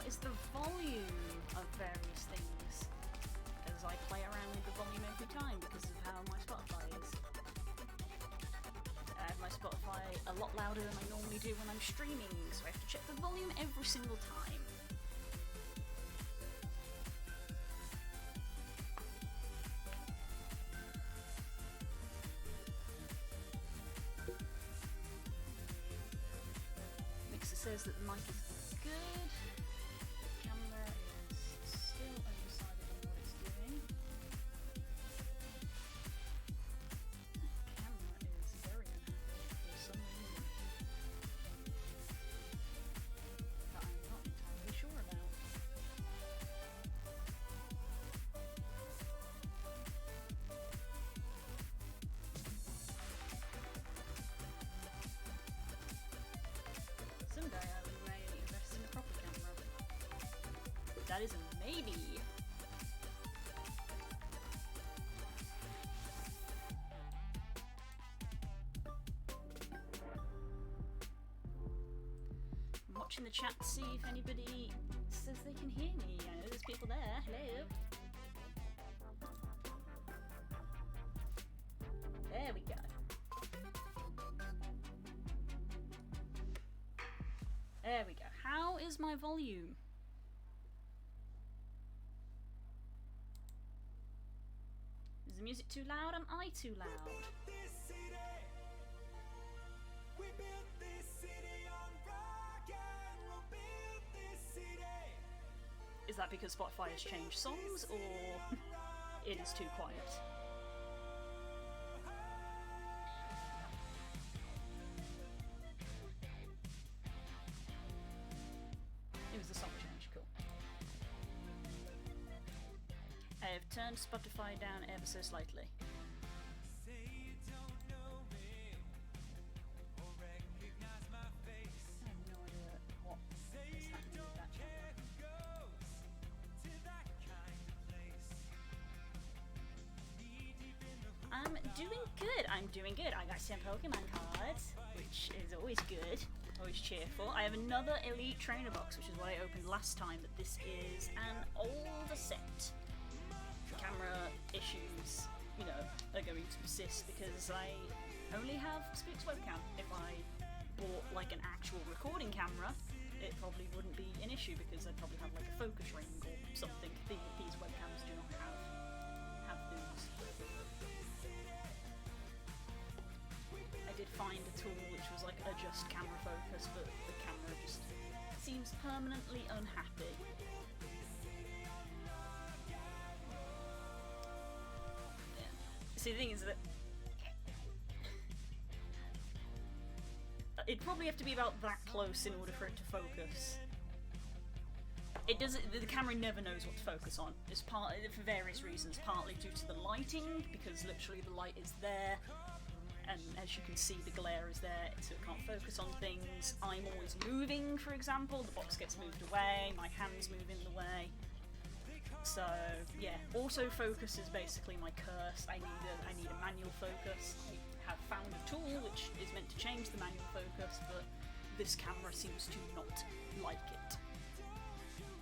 about is the volume of various things, because I play around with the volume every time because of how my Spotify is. I have my Spotify a lot louder than I normally do when I'm streaming, so I have to check the volume every single time. Mixer says that the mic is good. The camera is still undecided on what it's doing. The camera is very unhappy for some reason that I'm not entirely sure about. Someday I may invest in a proper camera. That is a maybe. I'm watching the chat to see if anybody says they can hear me. I know there's people there. Hello. There we go. There we go. How is my volume? Is the music too loud? Am I too loud? Is that because Spotify has changed songs, or it is too quiet? It was the song change, cool. I have turned Spotify down ever so slightly. I have no idea what is happening with that camera. I'm doing good. I'm doing good. I got some Pokemon cards, which is always good. Always cheerful. I have another Elite Trainer box, which is what I opened last time, but this is an older set. The camera issues, you know, are going to persist because I only have Spook's webcam. If I bought like an actual recording camera, it probably wouldn't be an issue because I'd probably have like a focus ring or something. These webcams do not have those. I did find a tool which was like adjust camera focus, but the camera just seems permanently unhappy. Yeah. See, the thing is that it'd probably have to be about that close in order for it to focus. It doesn't. The camera never knows what to focus on. It's for various reasons. Partly due to the lighting, because literally the light is there. And as you can see, the glare is there, so it can't focus on things. I'm always moving, for example. The box gets moved away, my hands move in the way. So, yeah, autofocus is basically my curse. I need a manual focus. I have found a tool which is meant to change the manual focus, but this camera seems to not like it.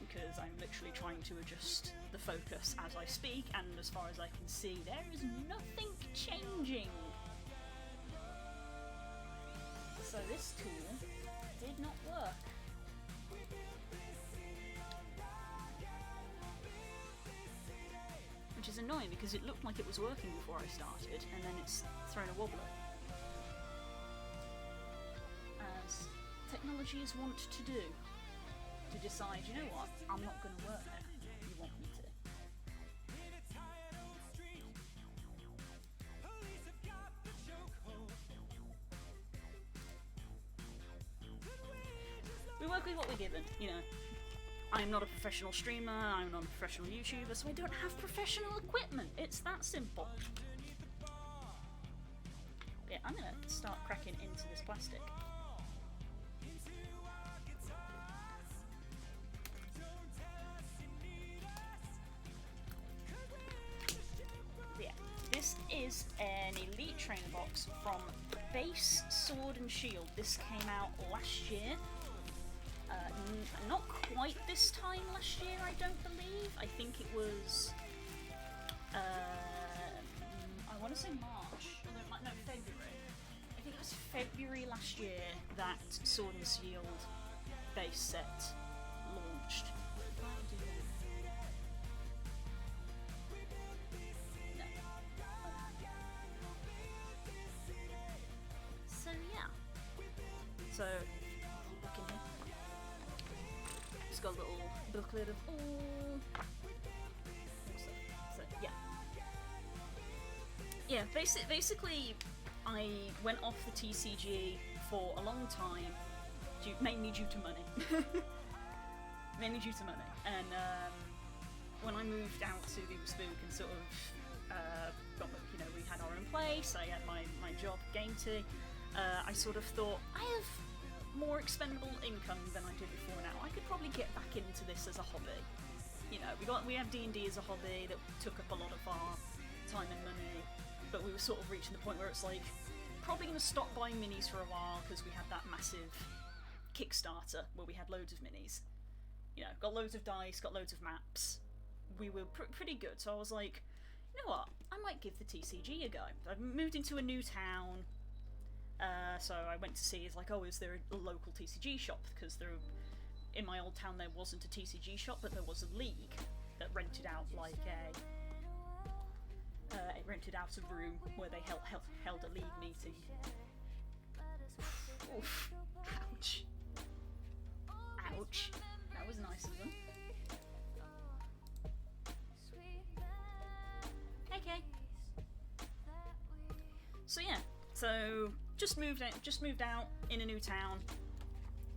Because I'm literally trying to adjust the focus as I speak, and as far as I can see, there is nothing changing. So this tool did not work. Which is annoying because it looked like it was working before I started, and then it's thrown a wobbler. As technology is wont to do. To decide, you know what, I'm not going to work now. You want me to. We work with what we're given, you know. I'm not a professional streamer, I'm not a professional YouTuber, so I don't have professional equipment. It's that simple. Yeah, I'm gonna start cracking into this plastic. Yeah, this is an Elite Trainer box from Base Sword and Shield. This came out last year. Not quite this time last year, I don't believe. I think it was, I want to say March, no, February. I think it was February last year that Sword and Shield base set launched. No. So yeah. So, look in here. It's got a little booklet of all stuff. So yeah. Yeah, basically I went off the TCG for a long time, mainly due to money. Mainly due to money. And when I moved out to the Spook and sort of we had our own place, I had my job, Gainty, I sort of thought, I have more expendable income than I did before now. I could probably get back into this as a hobby. You know, we have D&D as a hobby that took up a lot of our time and money, but we were sort of reaching the point where it's like, probably going to stop buying minis for a while because we had that massive Kickstarter where we had loads of minis. You know, got loads of dice, got loads of maps. We were pretty good, so I was like, you know what, I might give the TCG a go. I've moved into a new town, so I went to see, it's like, oh, is there a local TCG shop? Because in my old town there wasn't a TCG shop, but there was a league that rented out like it rented out a room where they held a league meeting. Oof. Ouch. Ouch. That was nice of them. Okay. So yeah, so just moved out in a new town.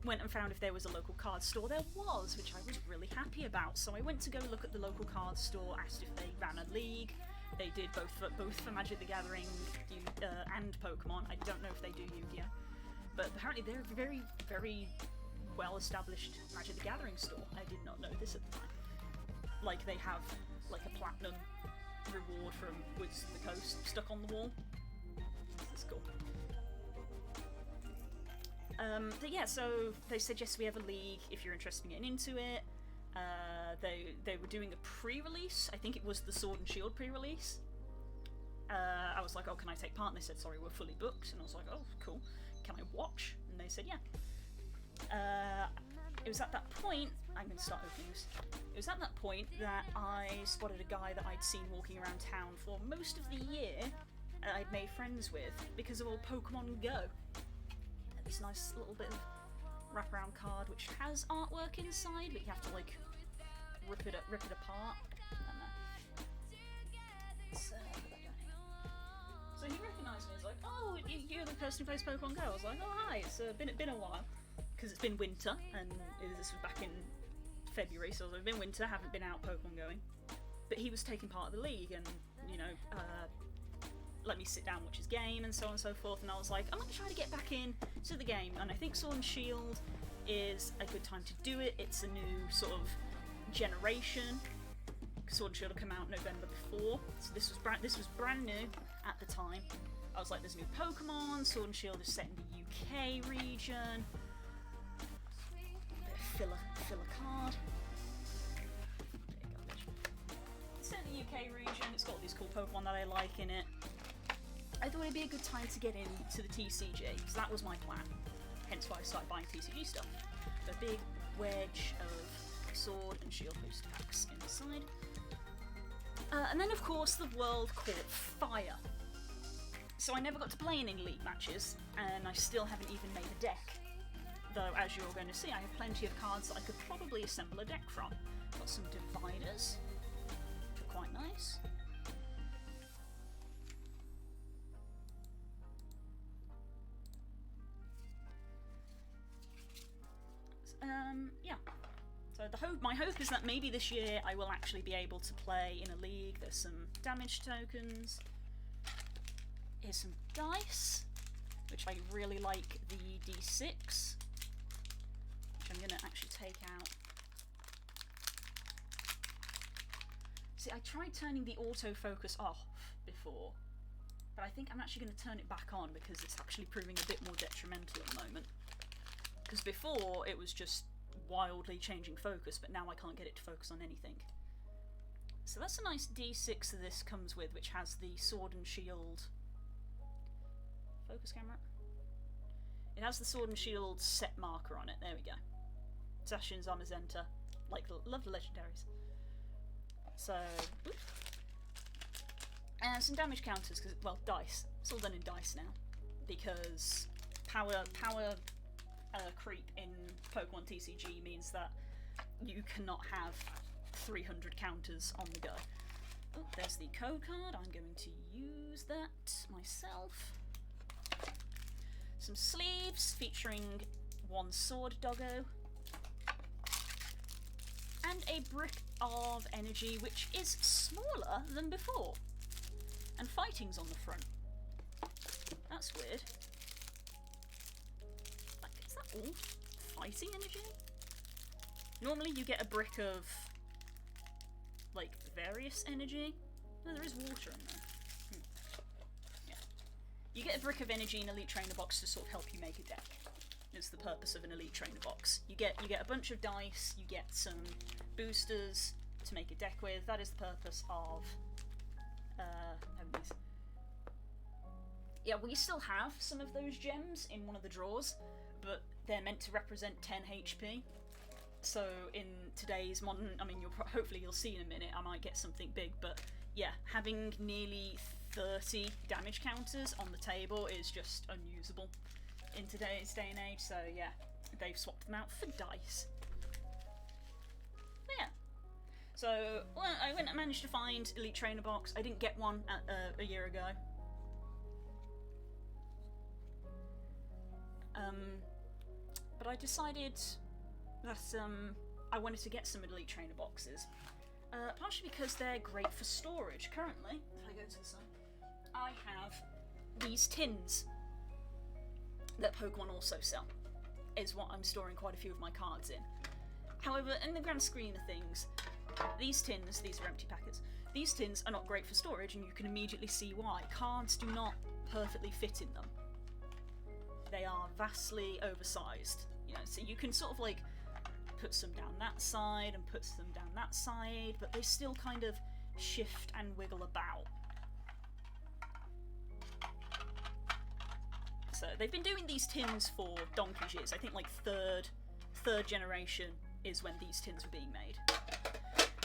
Went and found if there was a local card store. There was, which I was really happy about. So I went to go look at the local card store, asked if they ran a league. They did both for Magic the Gathering and Pokemon. I don't know if they do Yu-Gi-Oh, but apparently they're a very, very well-established Magic the Gathering store. I did not know this at the time. Like, they have like a platinum reward from Wizards of the Coast stuck on the wall. That's cool. But yeah, so they said yes, we have a league if you're interested in getting into it. They were doing a pre-release. I think it was the Sword and Shield pre-release. I was like, oh, can I take part? And they said, sorry, we're fully booked. And I was like, oh, cool. Can I watch? And they said, yeah. It was at that point, I'm going to start opening this. It was at that point that I spotted a guy that I'd seen walking around town for most of the year, I'd made friends with because of old Pokemon Go. This nice little bit of wraparound card which has artwork inside, but you have to like rip it apart. So he recognised me. He's like, "Oh, you're the person who plays Pokemon Go." I was like, "Oh, hi. It's been a while because it's been winter, and this was back in February, so it's been winter. Haven't been out Pokemon going." But he was taking part of the league, and let me sit down, watch his game, and so on and so forth. And I was like, I'm going to try to get back in to the game, and I think Sword and Shield is a good time to do it. It's a new sort of generation. Sword and Shield had come out November before, so this was brand new at the time. I was like, there's new Pokemon. Sword and Shield is set in the UK region. A bit of filler card. It's set in the UK region. It's got all these cool Pokemon that I like in it. I thought it'd be a good time to get into the TCG, so that was my plan. Hence why I started buying TCG stuff. A big wedge of Sword and Shield booster packs inside. And then of course the world caught fire. So I never got to play any league matches, and I still haven't even made a deck. Though, as you're going to see, I have plenty of cards that I could probably assemble a deck from. Got some dividers, which are quite nice. Yeah. So my hope is that maybe this year I will actually be able to play in a league. There's some damage tokens. Here's some dice, which I really like the D6, which I'm going to actually take out. See, I tried turning the autofocus off before, but I think I'm actually going to turn it back on because it's actually proving a bit more detrimental at the moment. Because before it was just wildly changing focus, but now I can't get it to focus on anything. So that's a nice D6 that this comes with, which has the sword and shield... Focus camera? It has the sword and shield set marker on it. There we go. Zacian Zamazenta. Love the legendaries. So... Oops. And some damage counters, because, well, dice. It's all done in dice now. Because power creep in Pokemon TCG means that you cannot have 300 counters on the go. Oh, there's the code card. I'm going to use that myself. Some sleeves featuring one sword doggo. And a brick of energy, which is smaller than before. And fighting's on the front. That's weird. Is that all fighting energy? Normally you get a brick of, like, various energy. No, there is water in there. Yeah. You get a brick of energy in Elite Trainer Box to sort of help you make a deck. Is the purpose of an Elite Trainer Box. You get a bunch of dice, you get some boosters to make a deck with. That is the purpose of these. Yeah, we still have some of those gems in one of the drawers, but they're meant to represent 10 HP. So in today's modern, I mean, hopefully you'll see in a minute, I might get something big, but yeah, having nearly 30 damage counters on the table is just unusable in today's day and age, so yeah, they've swapped them out for dice. But yeah. So, well, I managed to find Elite Trainer Box. I didn't get one a year ago. But I decided that I wanted to get some Elite Trainer Boxes. Partially because they're great for storage. Currently, if I go to the side, I have these tins that Pokemon also sell. Is what I'm storing quite a few of my cards in. However, in the grand scheme of things, these tins, these are empty packets, these tins are not great for storage, and you can immediately see why. Cards do not perfectly fit in them. They are vastly oversized. You know, so you can sort of like put some down that side and put some down that side, but they still kind of shift and wiggle about. So they've been doing these tins for donkey's years. I think like third generation is when these tins were being made.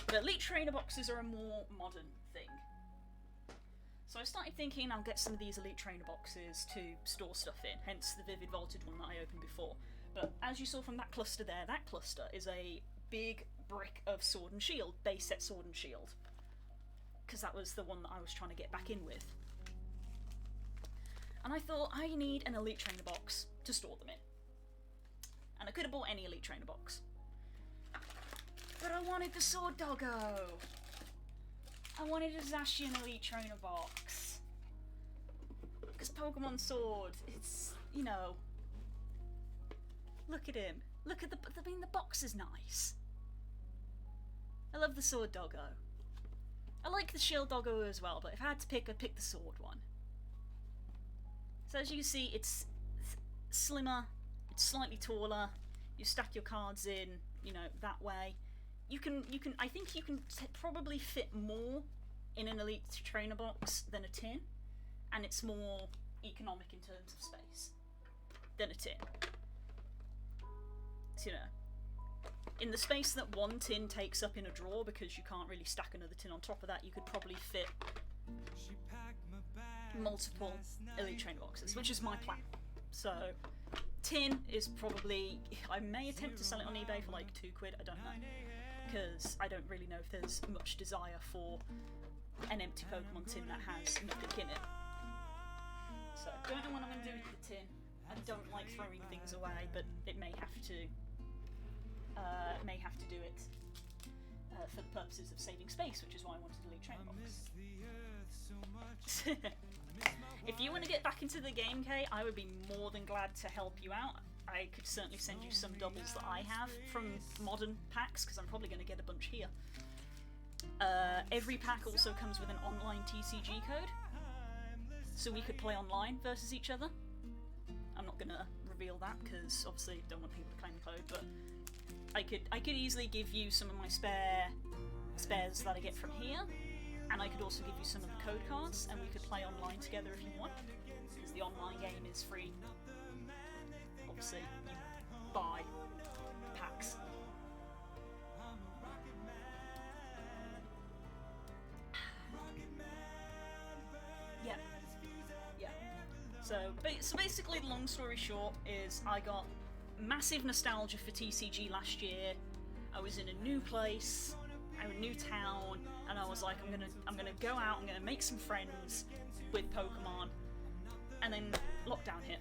But Elite Trainer Boxes are a more modern thing. So I started thinking I'll get some of these Elite Trainer Boxes to store stuff in, hence the Vivid Vaulted one that I opened before. But as you saw from that cluster there, that cluster is a big brick of Sword and Shield, base set Sword and Shield. Because that was the one that I was trying to get back in with. And I thought, I need an Elite Trainer Box to store them in. And I could have bought any Elite Trainer Box. But I wanted the Sword Doggo! I wanted a Zacian Elite Trainer Box. Because Pokemon Sword, it's, you know... Look at him. Look at the... I mean, the box is nice. I love the Sword Doggo. I like the Shield Doggo as well, but if I had to pick, I'd pick the Sword one. So as you can see, it's slimmer, it's slightly taller, you stack your cards in, you know, that way. I think you can probably fit more in an Elite Trainer Box than a tin, and it's more economic in terms of space than a tin. So, you know, in the space that one tin takes up in a drawer, because you can't really stack another tin on top of that, you could probably fit multiple Elite Trainer Boxes, which is my plan. So, tin is probably... I may attempt to sell it on eBay for like £2, I don't know. Because I don't really know if there's much desire for an empty Pokemon tin that has nothing in it. So, don't know what I'm going to do with the tin. I don't like throwing things away, but it may have to do it for the purposes of saving space, which is why I wanted to Elite Trainer Box. If you want to get back into the game, Kay, I would be more than glad to help you out. I could certainly send you some doubles that I have from modern packs, because I'm probably going to get a bunch here. Every pack also comes with an online TCG code, so we could play online versus each other. I'm not going to reveal reveal that because obviously don't want people to claim the code, but I could easily give you some of my spares that I get from here, and I could also give you some of the code cards, and we could play online together if you want, because the online game is free. Obviously, you buy packs. Yeah. So basically, the long story short is I got massive nostalgia for TCG last year. I was in a new place, a new town, and I was like, I'm gonna go out, I'm gonna make some friends with Pokemon, and then lockdown hit.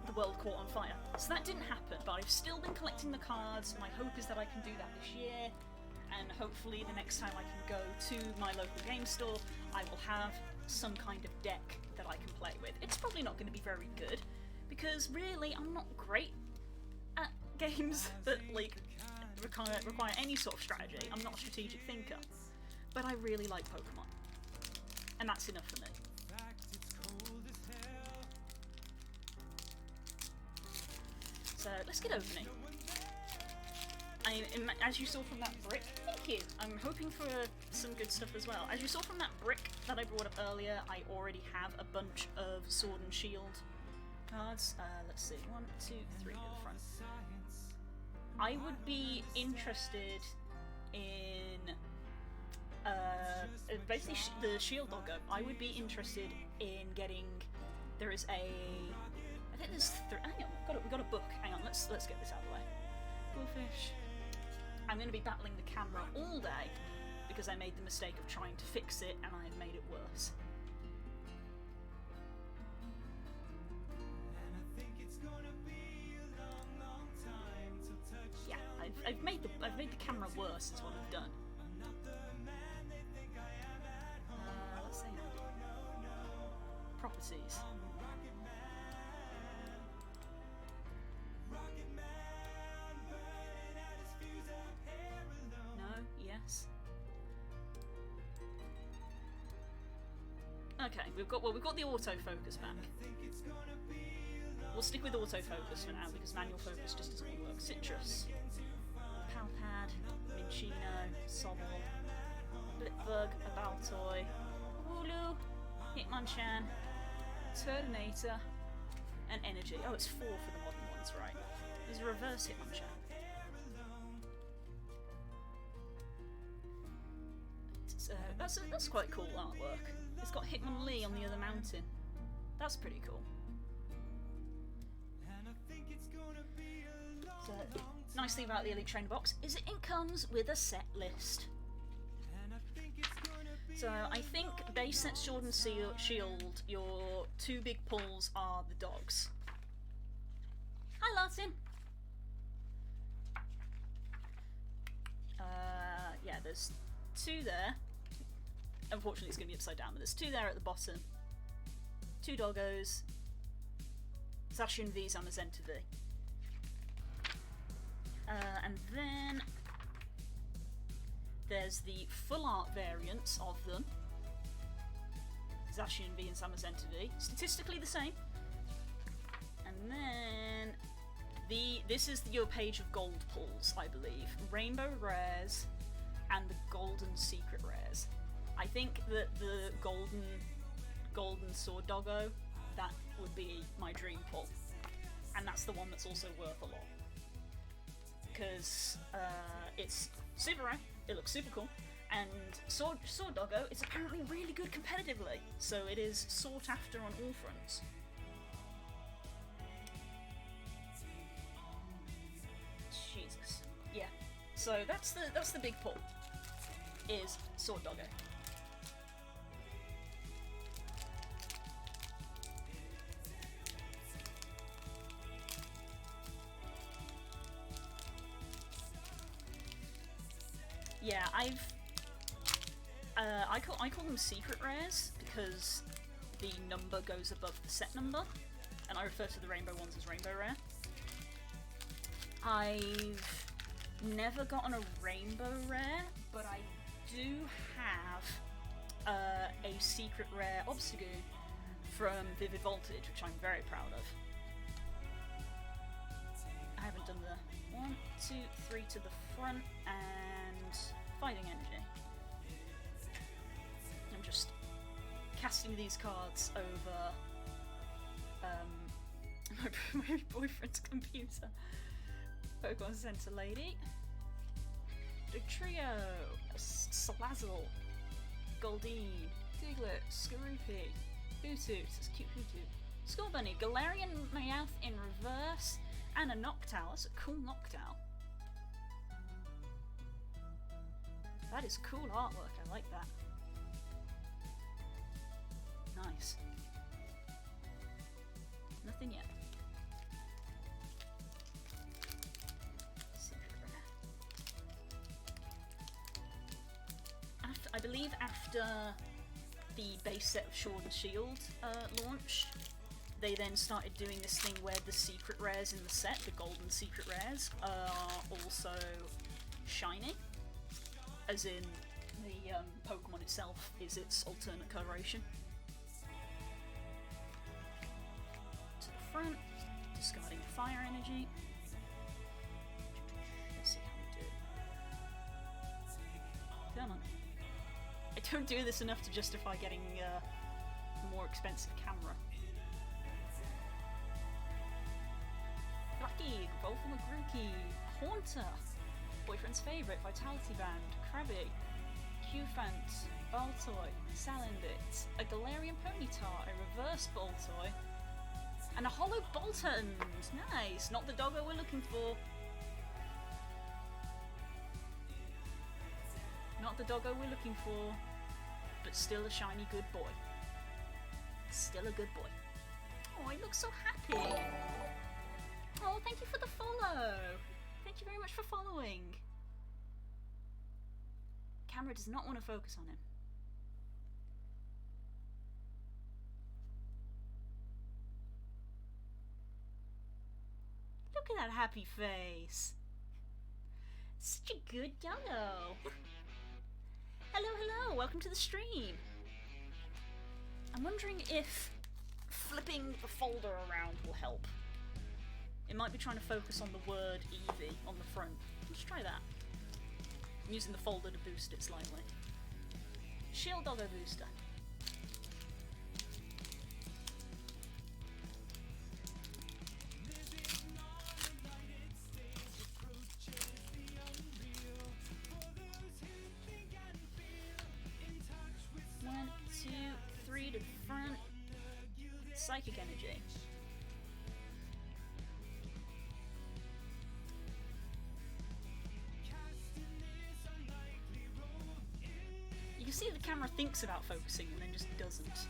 The world caught on fire. So that didn't happen, but I've still been collecting the cards. My hope is that I can do that this year, and hopefully the next time I can go to my local game store, I will have some kind of deck that I can play with. It's probably not going to be very good, because really I'm not great at games that like require any sort of strategy. I'm not a strategic thinker, but I really like Pokemon, and that's enough for me. So let's get opening. As you saw from that brick, thank you. I'm hoping for some good stuff as well. As you saw from that brick that I brought up earlier, I already have a bunch of Sword and Shield cards. Let's see, 1, 2, 3 to the front. I would be interested in basically the Shield Doggo. I would be interested in getting. There is a. I think there's. Hang on, we've got a book. Hang on, let's get this out of the way. Bullfish. I'm going to be battling the camera all day because I made the mistake of trying to fix it and I made it worse. Yeah, I've made the camera worse is what I've done. Let's see. Properties. Yes. Okay, we've got the autofocus back. We'll stick with autofocus for now because manual focus just doesn't really work. Citrus, Palpad, Minccino, Sobble, Blipbug, Baltoy, Wooloo, Hitmonchan, Turtonator, and Energy. Oh, it's 4 for the modern ones, right? There's a reverse Hitmonchan. That's quite cool artwork. It's got Hitmonlee on the other mountain. That's pretty cool. So, nice thing about the Elite Trainer box is it comes with a set list. So I think base set Sword and Shield, your 2 big pulls are the dogs. Hi Martin! Yeah, there's 2 there. Unfortunately, it's going to be upside down, but there's 2 there at the bottom. 2 doggos. Zacian V, Zamazenta V. And then there's the full art variants of them. Zacian V and Zamazenta V. Statistically the same. And then this is your page of gold pulls, I believe. Rainbow rares and the golden secret rares. I think that the golden sword doggo, that would be my dream pull, and that's the one that's also worth a lot because it's super rare, it looks super cool, and sword doggo is apparently really good competitively, so it is sought after on all fronts. Jesus, yeah. So that's the big pull. Is sword doggo. Yeah, I call them secret rares because the number goes above the set number, and I refer to the rainbow ones as rainbow rare. I've never gotten a rainbow rare, but I do have a secret rare Obstagoon from Vivid Voltage, which I'm very proud of. 2, 3 to the front, and fighting energy. I'm just casting these cards over my boyfriend's computer. Pokemon Center Lady. Dugtrio, Salazzle, Goldeen, Diglett, Skorupi, Hoothoot, that's a cute Hoothoot, Scorbunny, Galarian Meowth in reverse, and a Noctowl. That's a cool Noctowl. That is cool artwork, I like that. Nice. Nothing yet. I believe after the base set of Sword and Shield launched, they then started doing this thing where the secret rares in the set, the golden secret rares, are also shiny. As in, the Pokemon itself is its alternate coloration. To the front, discarding fire energy. Let's see how we do it. Come on. I don't do this enough to justify getting a more expensive camera. Lucky, Volfama Grookey, Haunter, Boyfriend's Favourite, Vitality Band, Krabby, Cufant, Baltoy, Salandit, a Galarian Ponyta, a Reverse Baltoy, and a Hollow Boltund! Nice! Not the doggo we're looking for. Not the doggo we're looking for, but still a shiny good boy. Still a good boy. Oh, he looks so happy! Oh, thank you for the follow! Thank you very much for following! Camera does not want to focus on him. Look at that happy face! Such a good doggo! Hello, hello! Welcome to the stream! I'm wondering if flipping the folder around will help. It might be trying to focus on the word Eevee on the front. Let's try that. I'm using the folder to boost it slightly. Shield Doggo Booster. One, two, three to the front. Psychic Energy. You can see the camera thinks about focusing and then just doesn't.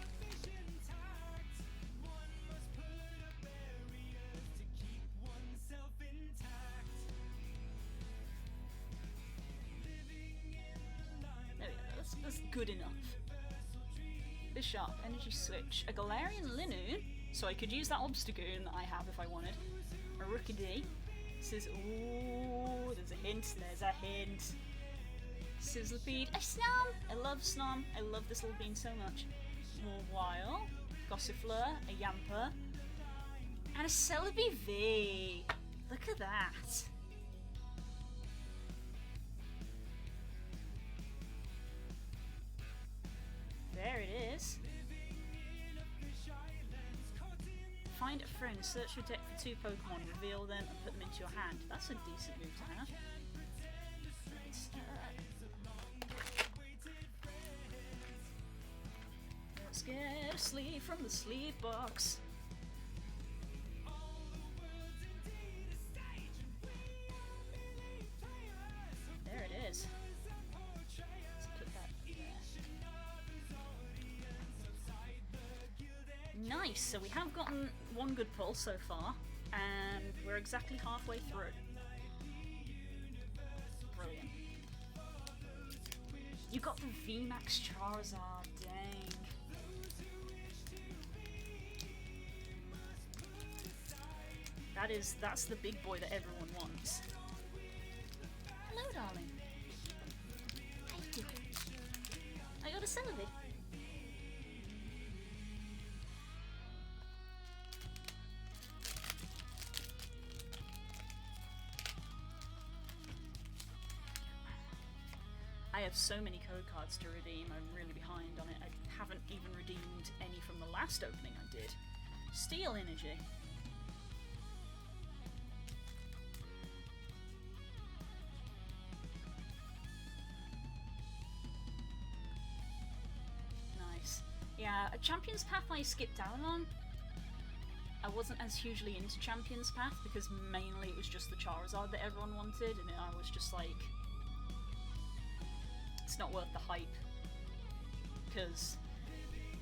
There we go, that's good enough. Bisharp, Energy Switch, a Galarian Linoone, so I could use that Obstagoon that I have if I wanted. A Rookidee. Says, ooh, there's a hint, there's a hint. Sizzlipede, a Snom! I love Snom, I love this little bean so much. Mawile, Gossifleur, a Yamper, and a Celebi V! Look at that! There it is. Find a friend, search your deck for 2 Pokemon, reveal them and put them into your hand. That's a decent move to have. Let's get a sleeve from the sleeve box. There it is. Let's put that there. Nice, so we have gotten one good pull so far, and we're exactly halfway through. Brilliant. You got the VMAX Charizard, dang. That's the big boy that everyone wants. Hello, darling. How you doing? I got a Celebi. have so many code cards to redeem, I'm really behind on it. I haven't even redeemed any from the last opening I did. Steel Energy. Nice. Yeah, a Champion's Path I skipped out on. I wasn't as hugely into Champion's Path because mainly it was just the Charizard that everyone wanted, and I was just like, it's not worth the hype, because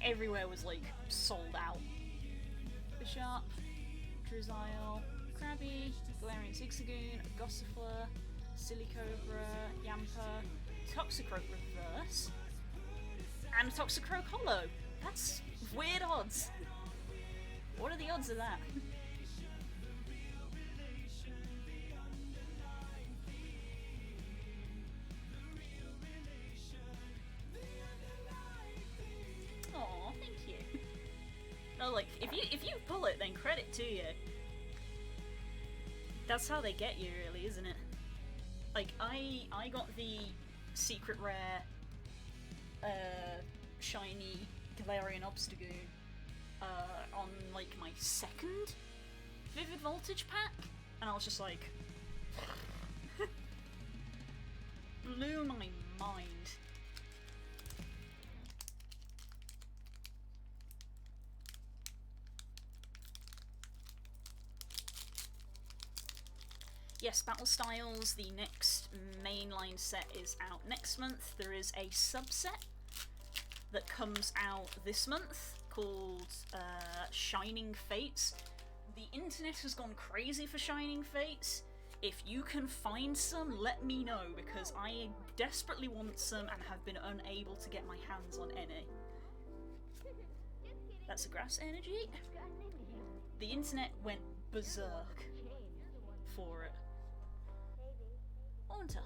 everywhere was like sold out. Bishop, Drizzile, Krabby, Galarian Zigzagoon, Gossifleur, Silicobra, Yamper, Toxicroak Reverse, and Toxicroak Holo. That's weird odds. What are the odds of that? Aw, thank you. No, like, if you pull it, then credit to you. That's how they get you, really, isn't it? Like, I got the secret rare, shiny Galarian Obstagoon on, like, my second Vivid Voltage pack, and I was just like, blew my mind. Yes, Battle Styles, the next mainline set is out next month. There is a subset that comes out this month called Shining Fates. The internet has gone crazy for Shining Fates. If you can find some, let me know, because I desperately want some and have been unable to get my hands on any. That's a Grass Energy. The internet went berserk for it. Haunter.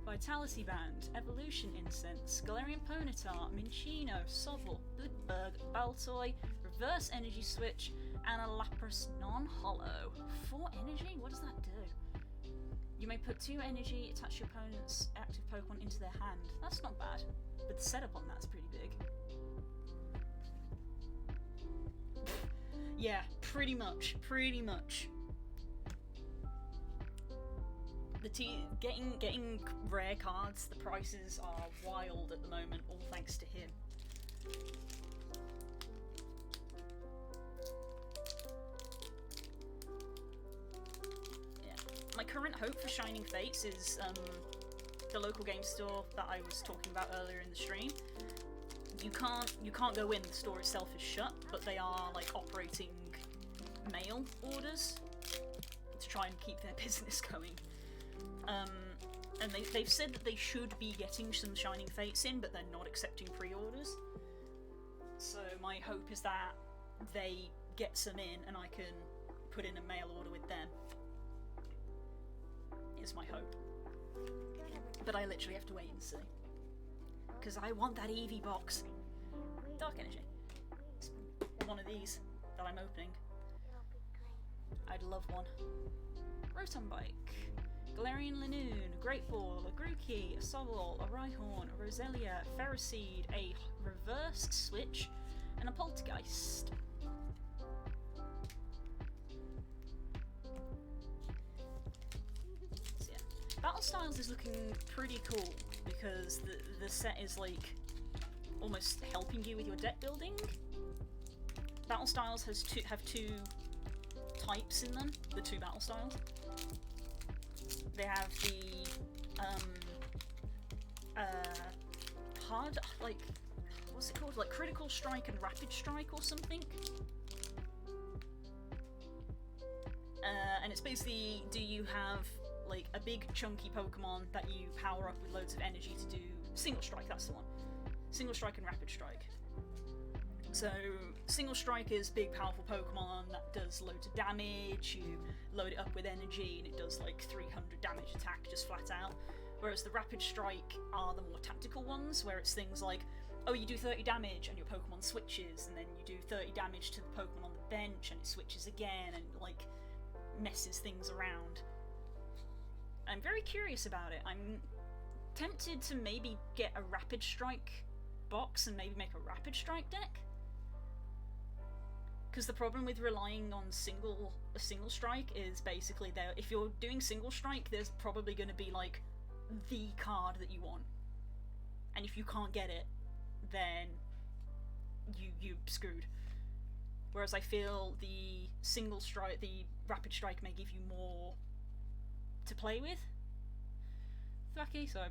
Vitality Band, Evolution Incense, Galarian Ponyta, Minccino, Sobble, Blipbug, Baltoy, Reverse Energy Switch, and a Lapras non-holo. 4 energy? What does that do? You may put 2 energy, attach your opponent's active Pokemon into their hand. That's not bad, but the setup on that's pretty big. Yeah, pretty much. Getting rare cards, the prices are wild at the moment, all thanks to him. Yeah. My current hope for Shining Fates is the local game store that I was talking about earlier in the stream. You can't go in, the store itself is shut, but they are like operating mail orders to try and keep their business going. And they've said that they should be getting some Shining Fates in, but they're not accepting pre-orders. So my hope is that they get some in and I can put in a mail order with them. Is my hope. But I literally have to wait and see. Because I want that Eevee box. Dark Energy. It's one of these that I'm opening. I'd love one. Rotom Bike. Galarian Linoon, a Great Ball, a Grookey, a Sobble, a Rhyhorn, a Roselia, a Ferroseed, a Reverse Switch, and a Poltergeist. So yeah. Battle Styles is looking pretty cool because the set is like almost helping you with your deck building. Battle Styles have two types in them, the 2 Battle Styles. They have the hard, like, what's it called? Like Critical Strike and Rapid Strike or something. And it's basically, do you have like a big chunky Pokemon that you power up with loads of energy to do Single Strike? That's the one. Single Strike and Rapid Strike. So, Single Strike is big, powerful Pokemon that does loads of damage, you load it up with energy and it does like 300 damage attack just flat out. Whereas the Rapid Strike are the more tactical ones, where it's things like, oh, you do 30 damage and your Pokemon switches, and then you do 30 damage to the Pokemon on the bench and it switches again and like messes things around. I'm very curious about it. I'm tempted to maybe get a Rapid Strike box and maybe make a Rapid Strike deck. Because the problem with relying on a single strike is basically if you're doing single strike, there's probably going to be like the card that you want, and if you can't get it, then you're screwed. Whereas I feel the Rapid Strike may give you more to play with. Thwacky, so I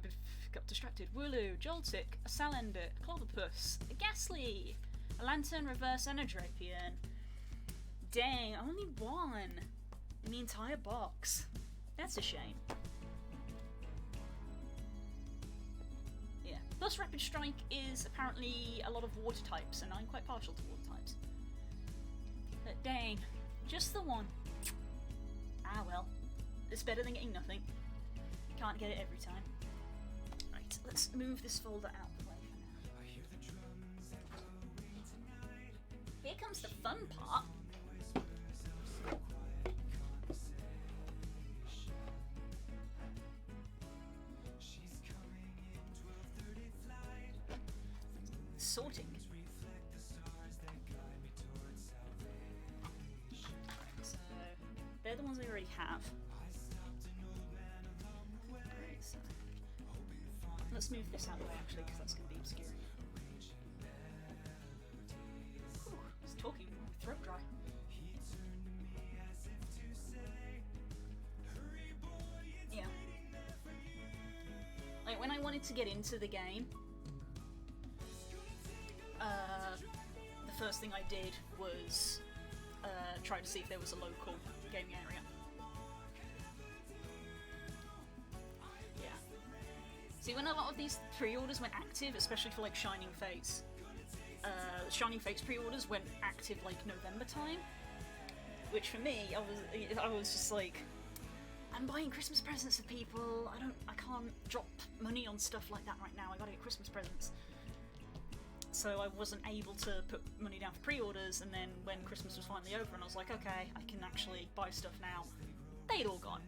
got distracted. Wooloo, Joltik, a Salender, a Clobbopus, a Ghastly, a Lantern, Reverse, and a Drapion. Dang, only one in the entire box. That's a shame. Yeah. Plus, Rapid Strike is apparently a lot of water types, and I'm quite partial to water types. But dang, just the one. Ah well. It's better than getting nothing. Can't get it every time. Right, let's move this folder out of the way for now. Here comes the fun part. Sorting. So, they're the ones I already have. Right, so let's move this out of the way actually, because that's going to be obscuring. Whew, I was talking with my throat dry. Yeah. Like, when I wanted to get into the game, the first thing I did was try to see if there was a local gaming area. Yeah. See, when a lot of these pre-orders went active, especially for like Shining Fates, Shining Fates pre-orders went active like November time, which for me, I was just like, I'm buying Christmas presents for people. I can't drop money on stuff like that right now. I gotta get Christmas presents. So I wasn't able to put money down for pre-orders, and then when Christmas was finally over and I was like, okay, I can actually buy stuff now, they'd all gone.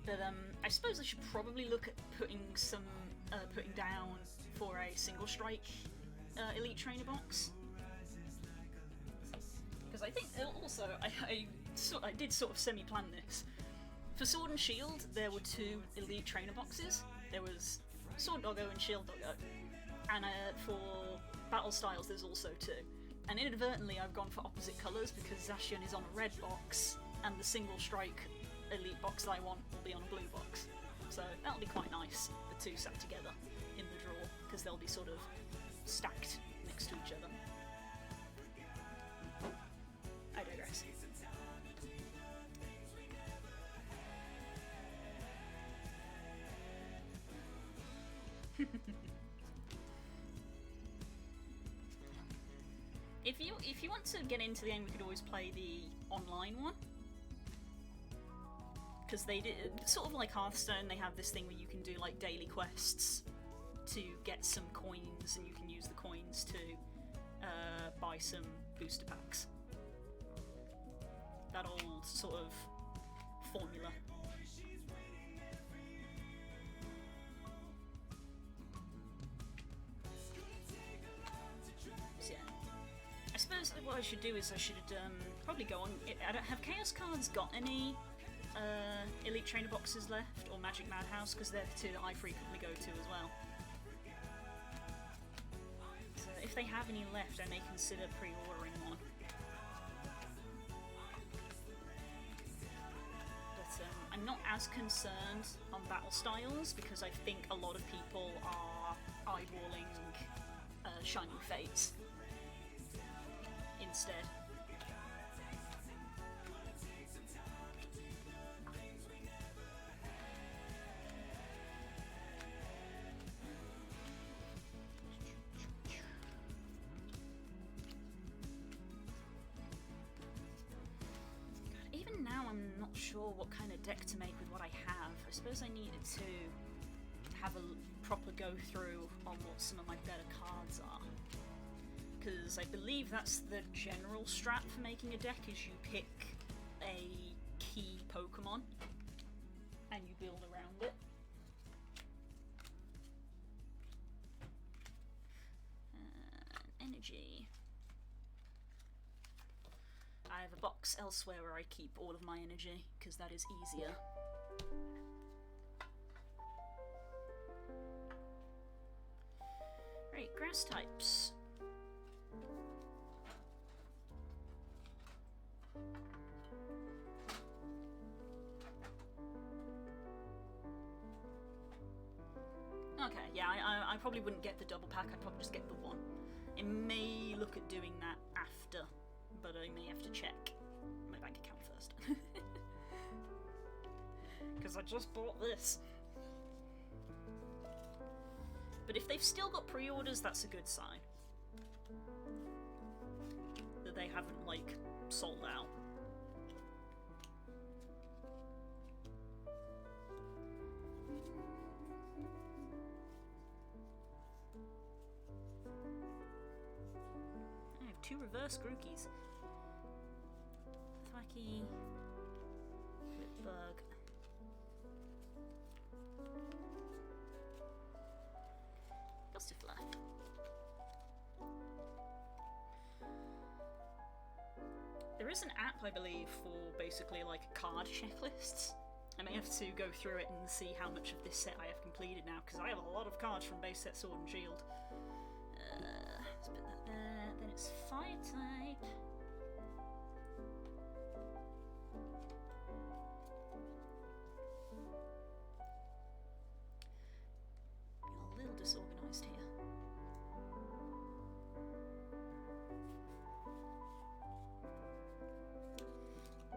But I suppose I should probably look at putting down for a single strike Elite Trainer box. Because I think also, I did sort of semi-plan this. For Sword and Shield, there were 2 Elite Trainer boxes. There was Sword Doggo and Shield Doggo, and for Battle Styles there's also 2. And inadvertently I've gone for opposite colours because Zacian is on a red box, and the single strike Elite box that I want will be on a blue box. So that'll be quite nice, the 2 sat together in the drawer, because they'll be sort of stacked next to each other. I digress. If you want to get into the game, we could always play the online one, because they did sort of like Hearthstone. They have this thing where you can do like daily quests to get some coins, and you can use the coins to buy some booster packs. That old sort of formula. I suppose what I should do is I should probably go on. Have Chaos Cards got any Elite Trainer boxes left, or Magic Madhouse? Because they're the 2 that I frequently go to as well. So if they have any left, I may consider pre-ordering one. But I'm not as concerned on Battle Styles, because I think a lot of people are eyeballing Shining Fates instead. God, even now I'm not sure what kind of deck to make with what I have. I suppose I needed to have a proper go through on what some of my better cards are. Because I believe that's the general strat for making a deck, is you pick a key Pokemon build around it. Energy. I have a box elsewhere where I keep all of my energy, because that is easier. Right, grass types. Okay, yeah, I probably wouldn't get the double pack, I'd probably just get the one. I may look at doing that after, but I may have to check my bank account first. Because I just bought this. But if they've still got pre-orders, that's a good sign. That they haven't, like, sold out. I have 2 reverse Grookies. Thwacky. Bug. Gustifly. There is an app, I believe, for basically like card checklists. I may have to go through it and see how much of this set I have completed now, because I have a lot of cards from base set Sword and Shield. Let's put that there. Then it's Fire type. You're a little disorganised here.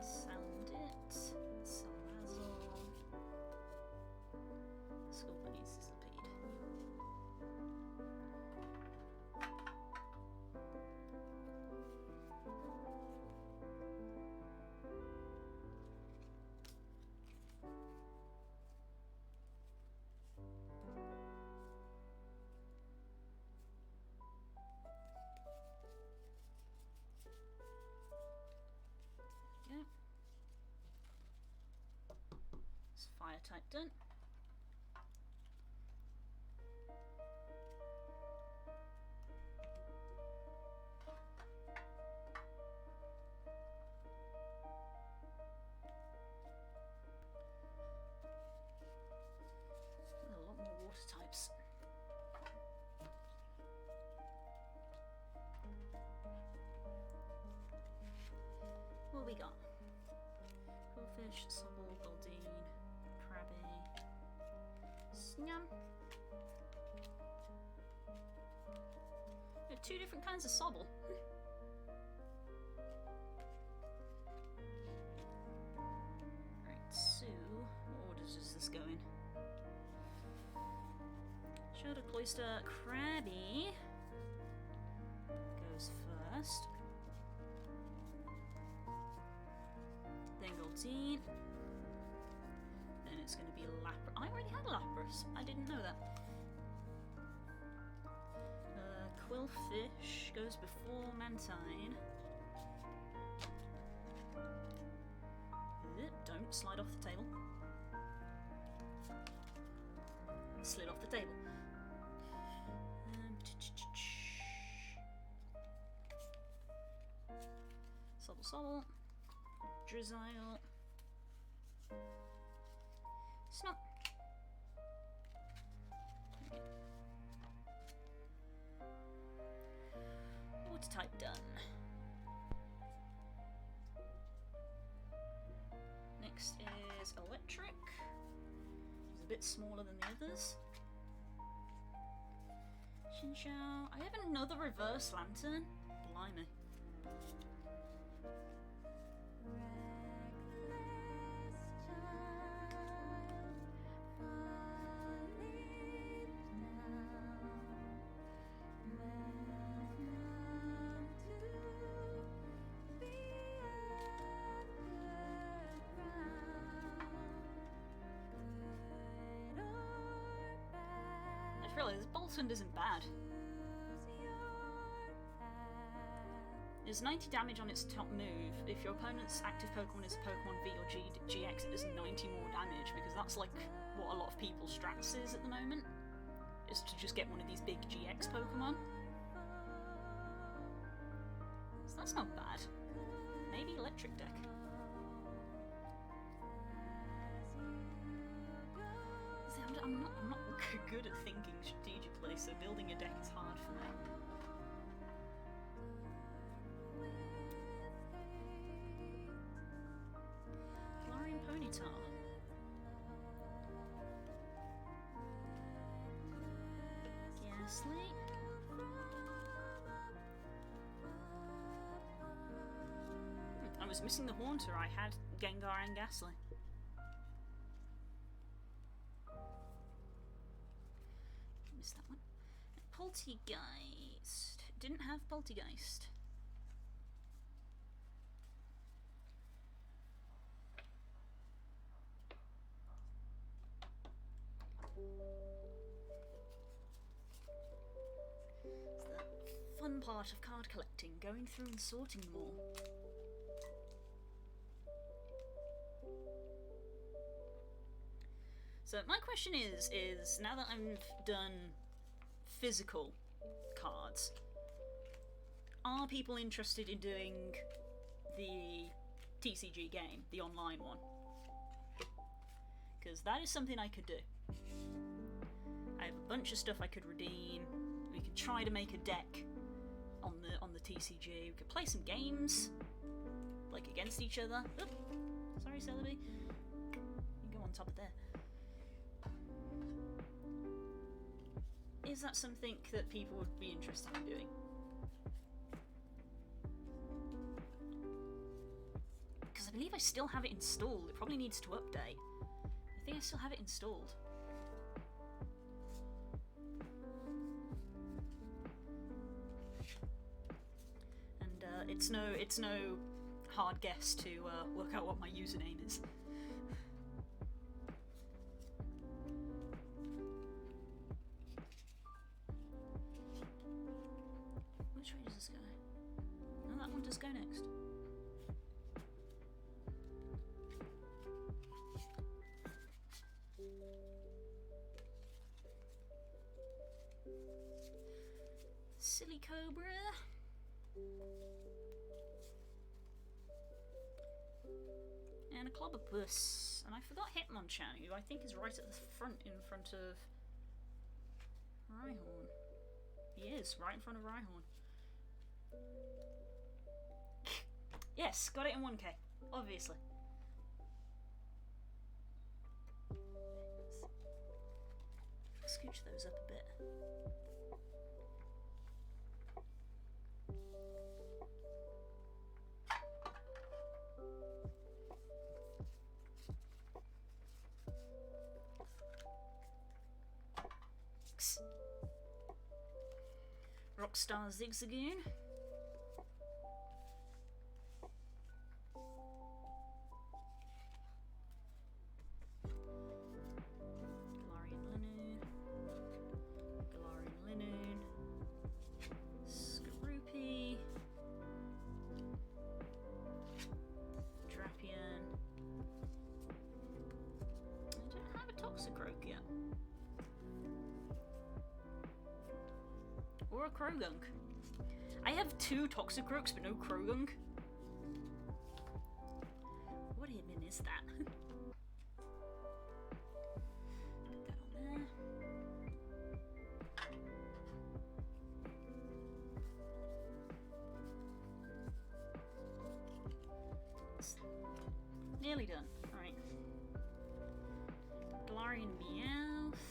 Sound it. Salazzle. Scorpion Sizzlepede. Yeah. It's fire type done. A lot more water types. What we got? Quillfish, Sobble, Goldeen, Krabby, Snum. There are 2 different kinds of Sobble. Right, so what orders is this going? Shadow Cloister, Krabby goes first. Then Goldeen. Then it's going to be Lapras. I already had Lapras. I didn't know that. Quillfish goes before Mantine. Don't slide off the table. Slid off the table. Sobble Sobble. Drizzile. Snot. Water type done. Next is Electric. It's a bit smaller than the others. Chinchou. I have another reverse lantern. Blimey. I realise Boltund isn't bad. Is 90 damage on its top move. If your opponent's active Pokemon is a Pokemon V or GX, it does 90 more damage, because that's like what a lot of people's strats is at the moment, is to just get one of these big GX Pokemon. So that's not bad. Maybe Electric Deck. See, I'm not good at thinking strategically, so building a deck is hard for me. Galarian Ponyta. Ghastly. I was missing the Haunter. I had Gengar and Ghastly. Missed that one. Poltegeist. Didn't have Poltegeist. It's the fun part of card collecting, going through and sorting them all. So my question is now that I've done physical cards, are people interested in doing the TCG game, the online one? Because that is something I could do. I have a bunch of stuff I could redeem. We could try to make a deck on the TCG. We could play some games, like against each other. Oop, sorry, Celebi. You can go on top of there. Is that something that people would be interested in doing? Because I believe I still have it installed. It probably needs to update. I think I still have it installed. And it's no hard guess to work out what my username is. Which way does this go? No, that one does go next. Silly Cobra. And a Clobberpuss. And I forgot Hitmonchan, who I think is right at the front, in front of Rhyhorn. He is, right in front of Rhyhorn. Yes, got it in 1K, obviously. Scooch those up a bit. Rockstar Zigzagoon. Galarian Linoon. Galarian Linoon. Scroopy. Drapion. I don't have a Toxicroak yet. Or a Krogunk. I have 2 Toxicroaks but no Krogunk. What even is that? Put that on there. It's nearly done. Alright. Galarian Meowth.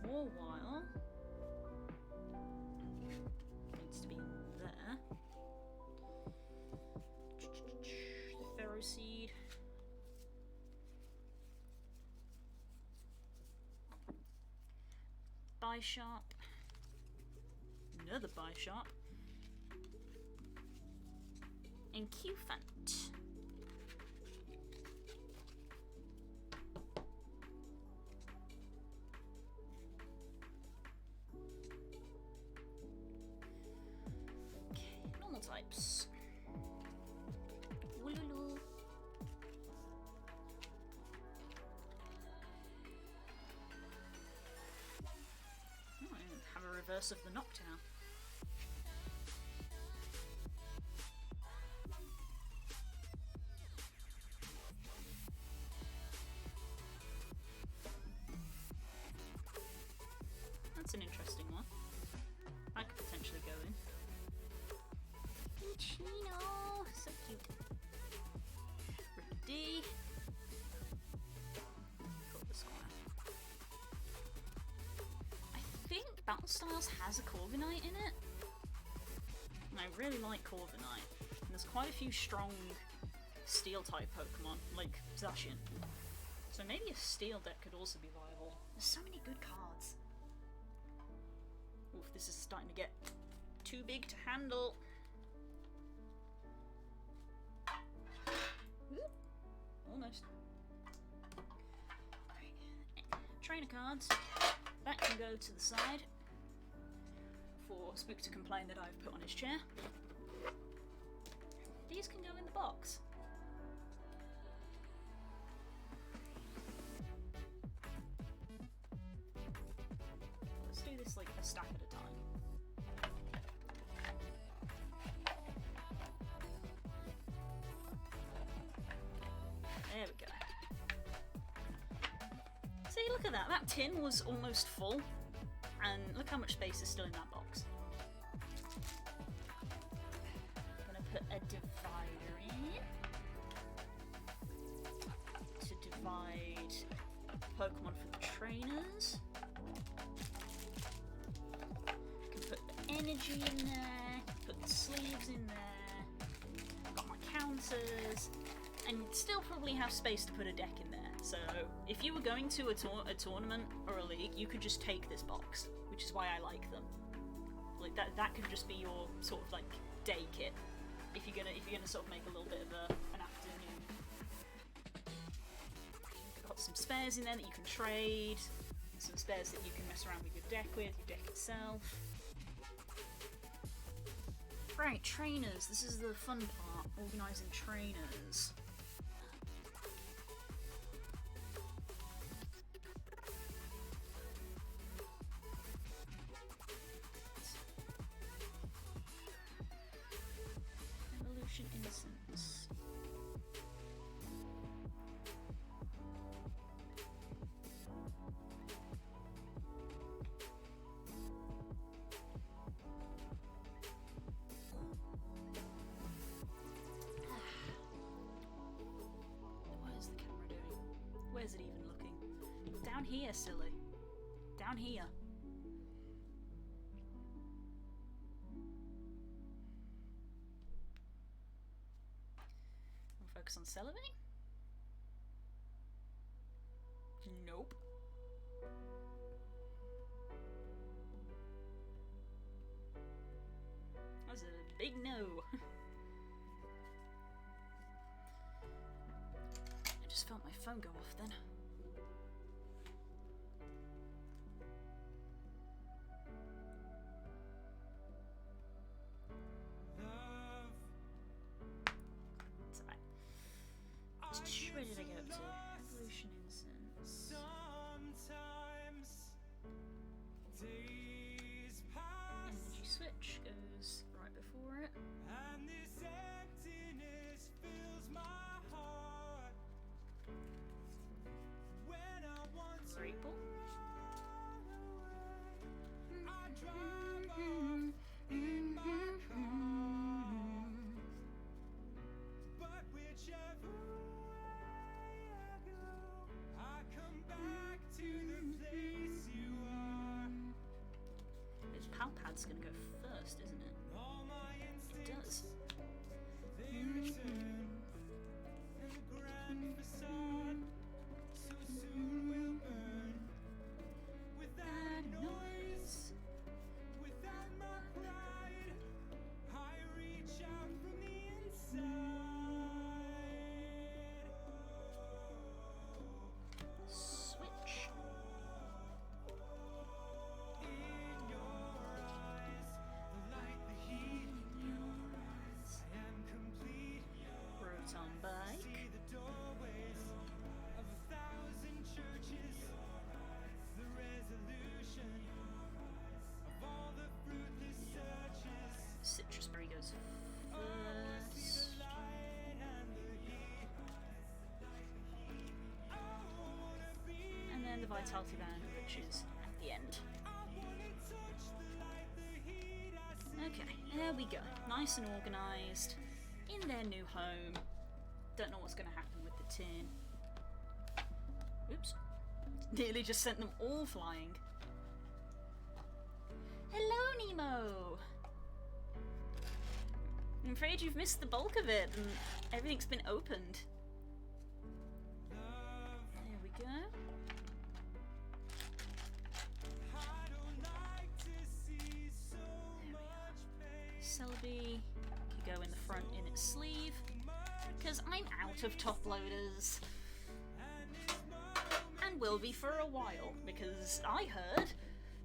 Mawile needs to be there. Ferroseed. Bisharp. Another Bisharp. And Cufant. types. Wooloo. Oh, and have a reverse of the Noctowl. That's an interesting one. I could potentially go in. Chino, so cute. Ricky D. Got the squire. I think Battle Styles has a Corviknight in it. And I really like Corviknight. And there's quite a few strong Steel type Pokemon, like Zacian. So maybe a Steel deck could also be viable. There's so many good cards. Oof, this is starting to get too big to handle. Almost. Right. Trainer cards. That can go to the side for Spook to complain that I've put on his chair. These can go in the box. Let's do this like a stack at a time. There we go. See, look at that. That tin was almost full. And look how much space is still in that box. I'm gonna put a divider in to divide Pokemon for the trainers. I can put the energy in there, put the sleeves in there, got my counters, and still probably have space to put a deck in there. So if you were going to a tournament or a league, you could just take this box, which is why I like them. Like that could just be your sort of like day kit if you're gonna sort of make a little bit of an afternoon. You've got some spares in there that you can trade, some spares that you can mess around with your deck itself. Right, trainers. This is the fun part, organising trainers. Evolution Innocence. What is the camera doing? Where's it even looking? Down here, silly. Down here. Focus on Celebi? Nope. That was a big no. I just felt my phone go off then. Where did I get up to? Evolution Innocence. Energy Switch goes right before it. And this emptiness fills my heart when I want to run away. I drive off in my car, but whichever Palpad's gonna go first, isn't it? It does. They return, and the grand facade so soon will burn. Without noise, without my pride, I reach out from the inside. Switch. goes first. And then the Vitality Band, which is at the end. Okay, there we go. Nice and organised. In their new home. Don't know what's going to happen with the tin. Oops. Nearly just sent them all flying. Hello, Nemo! I'm afraid you've missed the bulk of it, and everything's been opened. There we go. There we are. Selby can go in the front in its sleeve, because I'm out of top loaders. And will be for a while, because I heard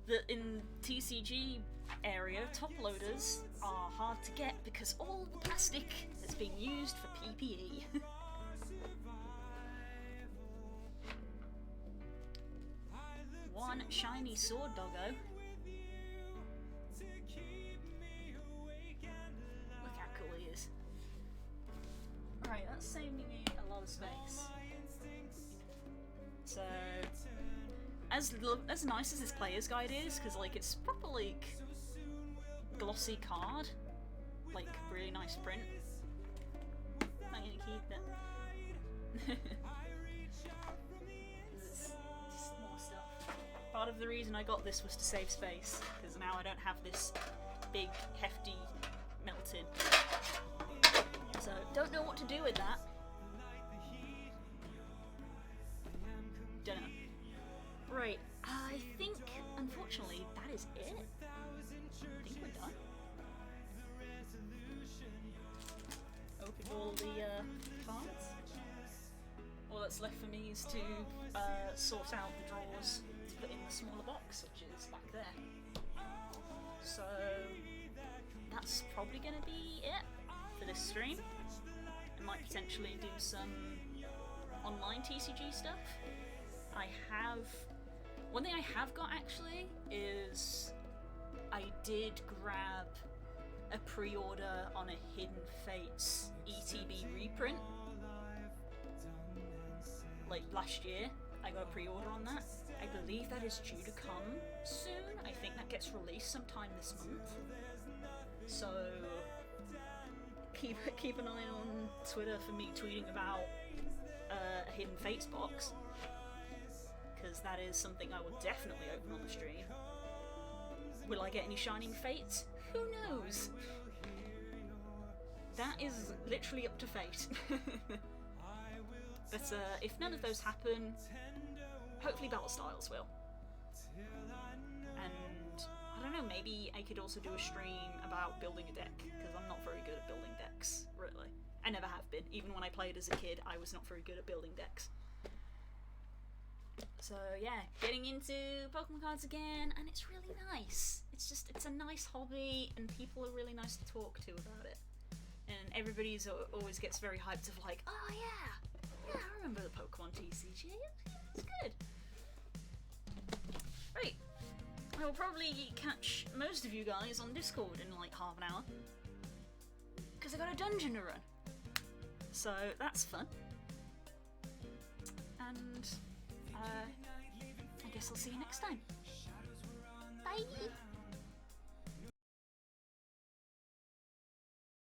that in TCG area, top loaders are hard to get because all the plastic is being used for PPE. One shiny sword doggo. Look how cool he is. Alright, that's saving me a lot of space. So, as nice as this player's guide is, because like it's proper like glossy card, like really nice print. I'm gonna keep it. There's just more stuff. Part of the reason I got this was to save space, because now I don't have this big hefty melt-in. So don't know what to do with that. Don't know. Right, I think, unfortunately, that is it. I think we're done. Open all the cards. All that's left for me is to sort out the drawers to put in the smaller box, which is back there. So, that's probably going to be it for this stream. I might potentially do some online TCG stuff. One thing I have got actually is I did grab a pre-order on a Hidden Fates ETB reprint. Like last year, I got a pre-order on that. I believe that is due to come soon. I think that gets released sometime this month. So keep an eye on Twitter for me tweeting about a Hidden Fates box. Because that is something I will definitely open on the stream. Will I get any Shining Fates? Who knows? That is literally up to fate. But if none of those happen, hopefully Battle Styles will. And I don't know, maybe I could also do a stream about building a deck, because I'm not very good at building decks, really. I never have been. Even when I played as a kid, I was not very good at building decks. So yeah, getting into Pokemon cards again, and it's really nice. It's a nice hobby, and people are really nice to talk to about it. And everybody's always gets very hyped of like, oh yeah, I remember the Pokemon TCG, it's good. Right, I will probably catch most of you guys on Discord in like half an hour, because I got a dungeon to run. So that's fun. And I guess I'll see you next time. Bye!